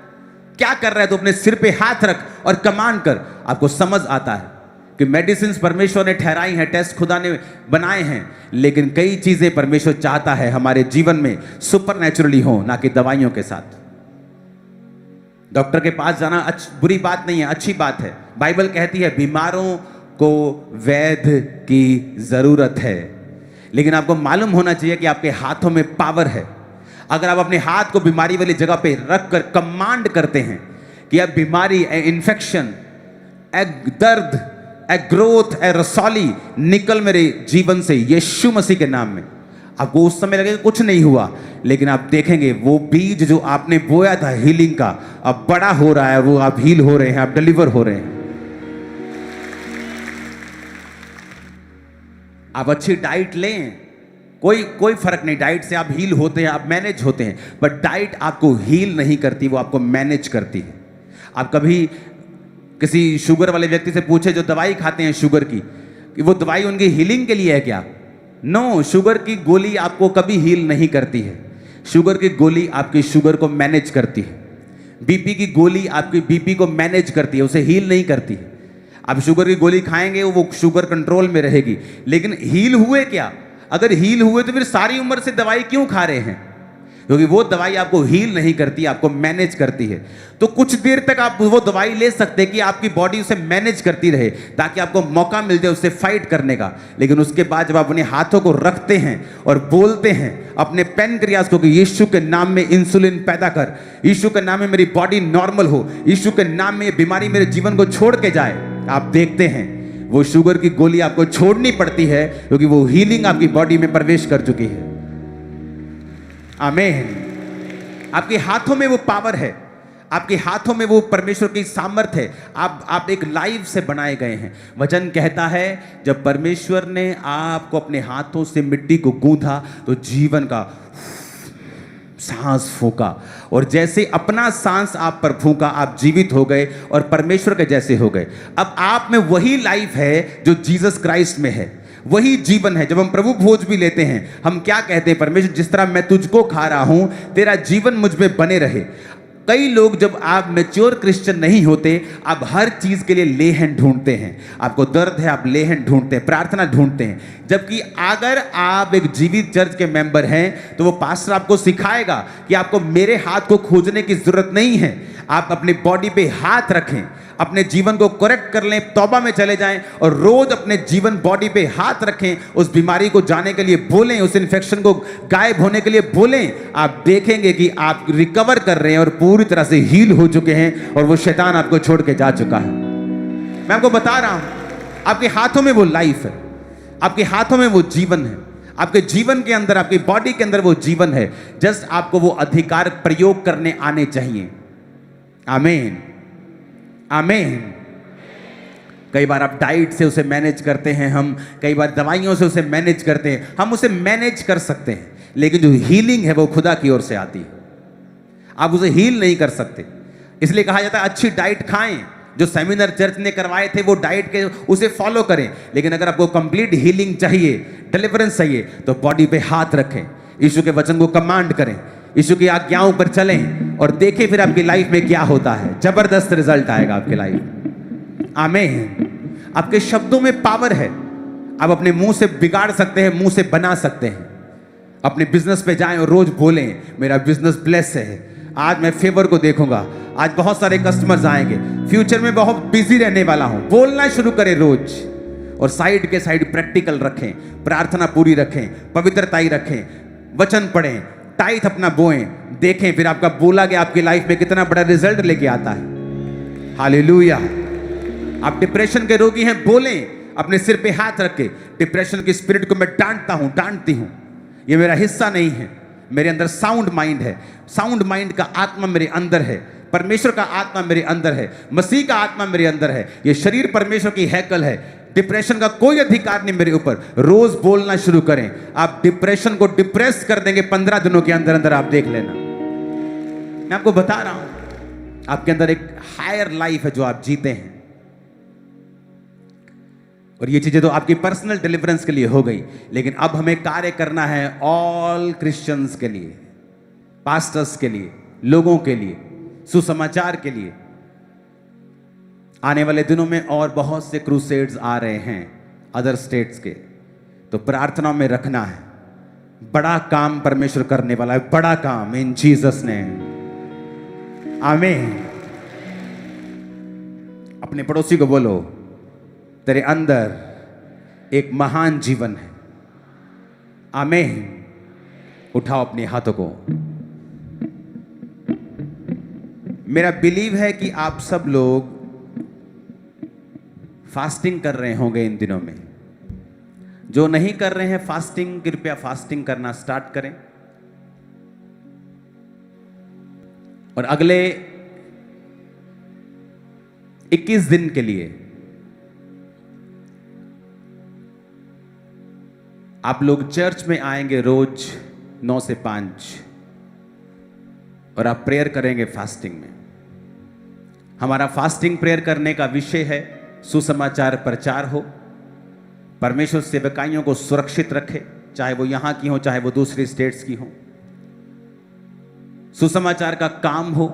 क्या कर रहा है तू? अपने सिर पे हाथ रख और कमांड कर। आपको समझ आता है कि मेडिसिन परमेश्वर ने ठहराई हैं, टेस्ट खुदा ने बनाए हैं, लेकिन कई चीजें परमेश्वर चाहता है हमारे जीवन में सुपरनैचुरली हो, ना कि दवाइयों के साथ। डॉक्टर के पास जाना बुरी बात नहीं है, अच्छी बात है। बाइबल कहती है बीमारों को वैद्य की जरूरत है, लेकिन आपको मालूम होना चाहिए कि आपके हाथों में पावर है। अगर आप अपने हाथ को बीमारी वाली जगह पे रख कर कमांड करते हैं कि अब बीमारी, इन्फेक्शन, दर्द, ग्रोथ, रसौली निकल मेरे जीवन से यीशु मसीह के नाम में, आपको उस समय लगेगा कुछ नहीं हुआ, लेकिन आप देखेंगे वो बीज जो आपने बोया था हीलिंग का अब बड़ा हो रहा है, वो आप हील हो रहे हैं, आप डिलीवर हो रहे हैं। आप अच्छी डाइट लें, कोई फर्क नहीं, डाइट से आप हील होते हैं, आप मैनेज होते हैं, बट डाइट आपको हील नहीं करती, वो आपको मैनेज करती है। आप कभी किसी शुगर वाले व्यक्ति से पूछे जो दवाई खाते हैं शुगर की, कि वो दवाई उनकी हीलिंग के लिए है क्या? नो, शुगर की गोली आपको कभी हील नहीं करती है। शुगर की गोली आपकी शुगर को मैनेज करती है। बीपी की गोली आपकी बीपी को मैनेज करती है, उसे हील नहीं करती है। आप शुगर की गोली खाएंगे वो शुगर कंट्रोल में रहेगी, लेकिन हील हुए क्या? अगर हील हुए तो फिर सारी उम्र से दवाई क्यों खा रहे हैं? क्योंकि वो दवाई आपको हील नहीं करती, आपको मैनेज करती है। तो कुछ देर तक आप वो दवाई ले सकते हैं कि आपकी बॉडी उसे मैनेज करती रहे, ताकि आपको मौका मिल जाए उससे फाइट करने का। लेकिन उसके बाद जब आप अपने हाथों को रखते हैं और बोलते हैं अपने पैनक्रियाज को कि यीशु के नाम में इंसुलिन पैदा कर, यीशु के नाम में मेरी बॉडी नॉर्मल हो, यीशु के नाम में ये बीमारी मेरे जीवन को छोड़ के जाए, आप देखते हैं वो शुगर की गोली आपको छोड़नी पड़ती है, क्योंकि वो हीलिंग आपकी बॉडी में प्रवेश कर चुकी है। आमीन। आपके हाथों में वो पावर है, आपके हाथों में वो परमेश्वर की सामर्थ है। आप एक लाइव से बनाए गए हैं। वचन कहता है जब परमेश्वर ने आपको अपने हाथों से मिट्टी को गूंथा तो जीवन का सांस फूका, और जैसे अपना सांस आप पर फूका आप जीवित हो गए और परमेश्वर के जैसे हो गए। अब आप में वही लाइफ है जो जीसस क्राइस्ट में है, वही जीवन है। जब हम प्रभु भोज भी लेते हैं, हम क्या कहते हैं? परमेश्वर जिस तरह मैं तुझको खा रहा हूं तेरा जीवन मुझ में बने रहे। कई लोग जब आप मैच्योर क्रिश्चियन नहीं होते, आप हर चीज के लिए ले हैंड ढूंढते हैं। आपको दर्द है, आप ले हैंड ढूंढते हैं, प्रार्थना ढूंढते हैं। जबकि अगर आप एक जीवित चर्च के मेंबर हैं तो वो पास्टर आपको सिखाएगा कि आपको मेरे हाथ को खोजने की जरूरत नहीं है। आप अपनी बॉडी पे हाथ रखें, अपने जीवन को करेक्ट कर लें, तौबा में चले जाएं और रोज अपने जीवन बॉडी पे हाथ रखें, उस बीमारी को जाने के लिए बोलें, उस इन्फेक्शन को गायब होने के लिए बोलें। आप देखेंगे कि आप रिकवर कर रहे हैं और पूरी तरह से हील हो चुके हैं और वो शैतान आपको छोड़ के जा चुका है। मैं आपको बता रहा हूं, आपके हाथों में वो लाइफ है, आपके हाथों में वो जीवन है, आपके जीवन के अंदर, आपकी बॉडी के अंदर वो जीवन है। जस्ट आपको वो अधिकार प्रयोग करने आने चाहिए। आमीन, आमीन। कई बार आप डाइट से उसे मैनेज करते हैं, हम कई बार दवाइयों से उसे मैनेज करते हैं, हम उसे मैनेज कर सकते हैं, लेकिन जो हीलिंग है वो खुदा की ओर से आती है। आप उसे हील नहीं कर सकते। इसलिए कहा जाता है अच्छी डाइट खाएं। जो सेमिनार चर्च ने करवाए थे वो डाइट के उसे फॉलो करें। लेकिन अगर आपको कंप्लीट हीलिंग चाहिए, डिलीवरेंस चाहिए, तो बॉडी पे हाथ रखें, यीशु के वचन को कमांड करें, यीशु की आज्ञाओं पर चलें और देखें फिर आपकी लाइफ में क्या होता है। जबरदस्त रिजल्ट आएगा आपकी लाइफ में। आमीन। आपके शब्दों में पावर है। आप अपने मुंह से बिगाड़ सकते हैं, मुंह से बना सकते हैं। अपने बिजनेस पे जाएं और रोज बोलें मेरा बिजनेस ब्लेस है, आज मैं फेवर को देखूंगा, आज बहुत सारे कस्टमर्स आएंगे, फ्यूचर में बहुत बिजी रहने वाला हूं। बोलना शुरू करें रोज। और साइड के साइड प्रैक्टिकल रखें, प्रार्थना पूरी रखें, पवित्रताई रखें, वचन पढ़ें, टाइट अपना बोएं, देखें फिर आपका बोला गया आपकी लाइफ में कितना बड़ा रिजल्ट लेके आता है। हालेलुया। आप डिप्रेशन के रोगी हैं, बोलें अपने सिर पे हाथ रख के, डिप्रेशन की स्पिरिट को मैं डांटता हूं, डांटती हूं, ये मेरा हिस्सा नहीं है। मेरे अंदर साउंड माइंड है, साउंड माइंड का आत्मा मेरे अंदर है, परमेश्वर का आत्मा मेरे अंदर है, मसीह का आत्मा मेरे अंदर है, ये शरीर परमेश्वर की हैकल है। डिप्रेशन का कोई अधिकार नहीं मेरे ऊपर। रोज बोलना शुरू करें, आप डिप्रेशन को डिप्रेस कर देंगे 15 दिनों के अंदर अंदर। आप देख लेना, मैं आपको बता रहा हूं, आपके अंदर एक हायर लाइफ है जो आप जीते हैं। और ये चीजें तो आपकी पर्सनल डिलीवरेंस के लिए हो गई, लेकिन अब हमें कार्य करना है ऑल क्रिश्चियंस के लिए, पास्टर्स के लिए, लोगों के लिए, सुसमाचार के लिए। आने वाले दिनों में और बहुत से क्रूसेड्स आ रहे हैं अदर स्टेट्स के, तो प्रार्थना में रखना है। बड़ा काम परमेश्वर करने वाला है, बड़ा काम, इन जीसस नेम। आमीन। अपने पड़ोसी को बोलो तेरे अंदर एक महान जीवन है। आमीन। उठाओ अपने हाथों को। मेरा बिलीव है कि आप सब लोग फास्टिंग कर रहे होंगे इन दिनों में। जो नहीं कर रहे हैं फास्टिंग, कृपया फास्टिंग करना स्टार्ट करें। और अगले 21 दिन के लिए आप लोग चर्च में आएंगे रोज 9 से 5 और आप प्रेयर करेंगे फास्टिंग में। हमारा फास्टिंग प्रेयर करने का विषय है सुसमाचार प्रचार हो, परमेश्वर सेवकाइयों को सुरक्षित रखे, चाहे वो यहां की हो चाहे वो दूसरी स्टेट्स की हो। सुसमाचार का काम हो,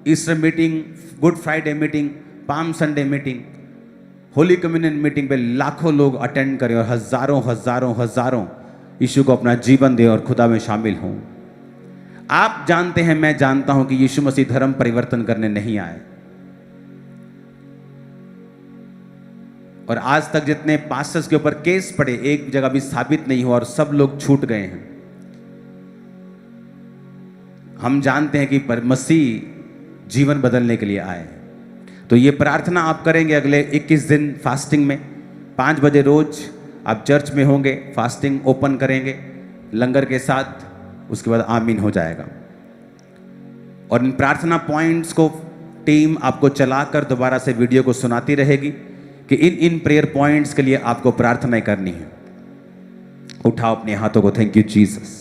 Easter meeting, good Friday meeting, palm Sunday meeting, holy communion meeting पे लाखों लोग अटेंड करें और हजारों हजारों हजारों यीशु को अपना जीवन दे और खुदा में शामिल हों। आप जानते हैं, मैं जानता हूं कि यीशु मसीह धर्म परिवर्तन करने नहीं आए। और आज तक जितने पास्टर्स के ऊपर केस पड़े, एक जगह भी साबित नहीं हुआ और सब लोग छूट गए हैं। हम जानते हैं कि मसीह जीवन बदलने के लिए आए। तो ये प्रार्थना आप करेंगे अगले 21 दिन फास्टिंग में। 5 बजे रोज आप चर्च में होंगे, फास्टिंग ओपन करेंगे लंगर के साथ, उसके बाद आमीन हो जाएगा। और इन प्रार्थना पॉइंट्स को टीम आपको चलाकर दोबारा से वीडियो को सुनाती रहेगी कि इन प्रेयर पॉइंट्स के लिए आपको प्रार्थना करनी है। उठाओ अपने हाथों को। Thank you Jesus.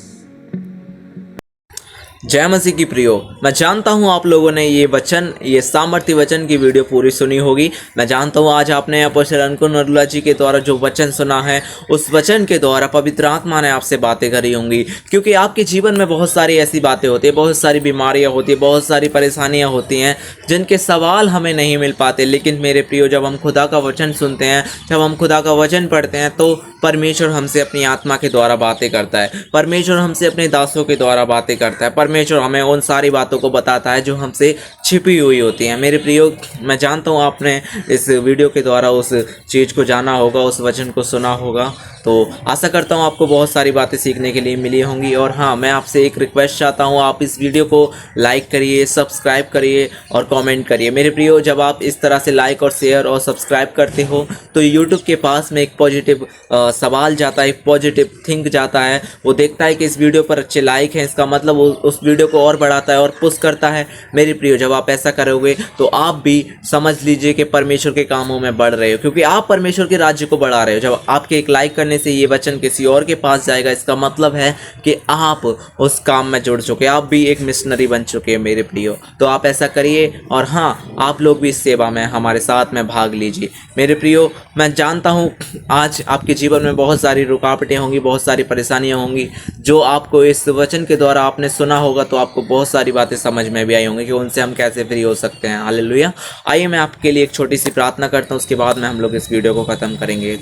जय मसीह की प्रियो। मैं जानता हूं आप लोगों ने ये सामर्थ्य वचन की वीडियो पूरी सुनी होगी। मैं जानता हूं आज आपने अपोस्तल अंकुर नरुला जी के द्वारा जो वचन सुना है, उस वचन के द्वारा पवित्र आत्मा ने आपसे बातें करी होंगी। क्योंकि आपके जीवन में बहुत सारी ऐसी बातें होती है, बहुत सारी बीमारियां होती है, बहुत सारी परेशानियां होती हैं जिनके सवाल हमें नहीं मिल पाते। लेकिन मेरे प्रियो, जब हम खुदा का वचन सुनते हैं, जब हम खुदा का वचन पढ़ते हैं, तो परमेश्वर हमसे अपनी आत्मा के द्वारा बातें करता है। परमेश्वर हमसे अपने दासों के द्वारा बातें करता है। परमेश्वर हमें उन सारी बातों को बताता है जो हमसे छिपी हुई होती हैं। मेरे प्रियो, मैं जानता हूँ आपने इस वीडियो के द्वारा उस चीज़ को जाना होगा, उस वचन को सुना होगा। तो आशा करता हूँ आपको बहुत सारी बातें सीखने के लिए मिली होंगी। और हाँ, मैं आपसे एक रिक्वेस्ट चाहता हूँ, आप इस वीडियो को लाइक करिए, सब्सक्राइब करिए और कमेंट करिए। मेरे प्रियो, जब आप इस तरह से लाइक और शेयर और सब्सक्राइब करते हो तो यूट्यूब के पास में एक पॉजिटिव सवाल जाता है, एक पॉजिटिव थिंक जाता है। वो देखता है कि इस वीडियो पर अच्छे लाइक हैं, इसका मतलब वो उस वीडियो को और बढ़ाता है और पुश करता है। मेरे प्रियो, जब आप ऐसा करोगे तो आप भी समझ लीजिए कि परमेश्वर के कामों में बढ़ रहे हो, क्योंकि आप परमेश्वर के राज्य को बढ़ा रहे हो। जब आपके एक लाइक करने से ये वचन किसी और के पास जाएगा, इसका मतलब है कि आप उस काम में जुड़ चुके, आप भी एक मिशनरी बन चुके हैं मेरे प्रियो। तो आप ऐसा करिए और हाँ, आप लोग भी इस सेवा में हमारे साथ में भाग लीजिए। मेरे प्रियो, मैं जानता हूँ आज आपके जीवन में बहुत सारी रुकावटें होंगी, बहुत सारी परेशानियाँ होंगी। जो आपको इस वचन के द्वारा आपने सुना होगा तो आपको बहुत सारी बातें समझ में भी आई होंगी कि उनसे हम कैसे फ्री हो सकते हैं। हालेलुया। आइए मैं आपके लिए एक छोटी सी प्रार्थना करता हूँ, उसके बाद में हम लोग इस वीडियो को ख़त्म करेंगे।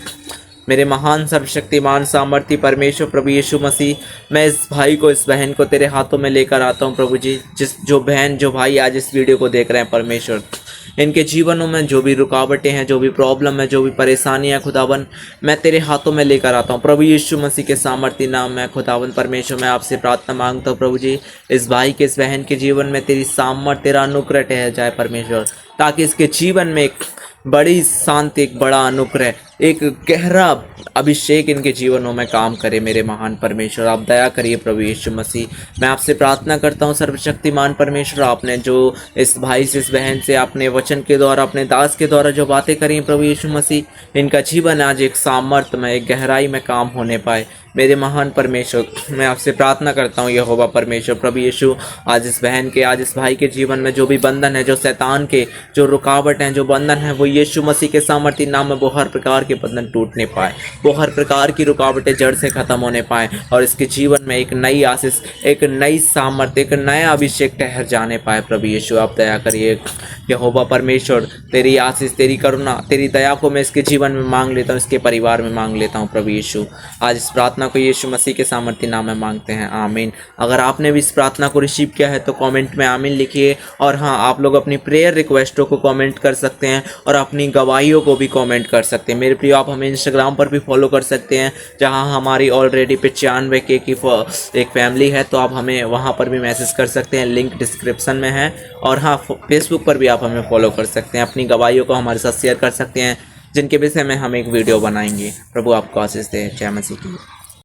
मेरे महान सर्वशक्तिमान सामर्थ्य परमेश्वर प्रभु यीशु मसीह, मैं इस भाई को, इस बहन को तेरे हाथों में लेकर आता हूँ प्रभु जी। जो बहन, जो भाई आज इस वीडियो को देख रहे हैं परमेश्वर, इनके जीवनों में जो भी रुकावटें हैं, जो भी प्रॉब्लम है, जो भी परेशानियां खुदावन, मैं तेरे हाथों में लेकर आता हूँ प्रभु यीशु मसीह के सामर्थ्य नाम में। खुदावन परमेश्वर, मैं आपसे प्रार्थना मांगता हूँ प्रभु जी, इस भाई के, इस बहन के जीवन में तेरी सामर्थ्य, तेरा अनुग्रह ठहर जाए परमेश्वर, ताकि इसके जीवन में एक बड़ी शांति, एक बड़ा अनुग्रह, एक गहरा अभिषेक इनके जीवनों में काम करे। मेरे महान परमेश्वर, आप दया करिए प्रभु यीशु मसीह। मैं आपसे प्रार्थना करता हूँ सर्वशक्तिमान परमेश्वर, आपने जो इस भाई से, इस बहन से अपने वचन के द्वारा, अपने दास के द्वारा जो बातें करी प्रभु यीशु मसीह, इनका जीवन आज एक सामर्थ्य में, एक गहराई में काम होने पाए। मेरे महान परमेश्वर, मैं आपसे प्रार्थना करता हूँ यहोवा परमेश्वर प्रभु यीशु, आज इस बहन के, आज इस भाई के जीवन में जो भी बंधन है, जो शैतान के जो रुकावट हैं, जो बंधन है, वो यीशु मसीह के सामर्थ्य नाम में वो हर प्रकार के बंधन टूटने पाए, वो हर प्रकार की रुकावटें जड़ से खत्म होने पाए और इसके जीवन में एक नई आशीष, एक नई सामर्थ्य, एक नया अभिषेक ठहर जाने पाए। प्रभु यीशु, आप दया करिए यहोवा परमेश्वर, तेरी आशीष, तेरी करुणा, तेरी दया को मैं इसके जीवन में मांग लेता हूँ, इसके परिवार में मांग लेता हूँ प्रभु यीशु। आज इस प्रार्थना को यीशु मसीह के सामर्थ्य नाम में मांगते हैं, आमीन। अगर आपने भी इस प्रार्थना को रिसीव किया है तो कमेंट में आमीन लिखिए। और हाँ, आप लोग अपनी प्रेयर रिक्वेस्टों को कमेंट कर सकते हैं और अपनी गवाहियों को भी कमेंट कर सकते हैं। मेरे प्रिय, आप हमें इंस्टाग्राम पर भी फॉलो कर सकते हैं, जहाँ हमारी ऑलरेडी 95K की एक फैमिली है, तो आप हमें वहाँ पर भी मैसेज कर सकते हैं, लिंक डिस्क्रिप्शन में है। और हाँ, फेसबुक पर भी आप हमें फॉलो कर सकते हैं, अपनी गवाहियों को हमारे साथ शेयर कर सकते हैं, जिनके विषय में हम एक वीडियो बनाएंगे। प्रभु आपको आशीष दे। जय मसीह की।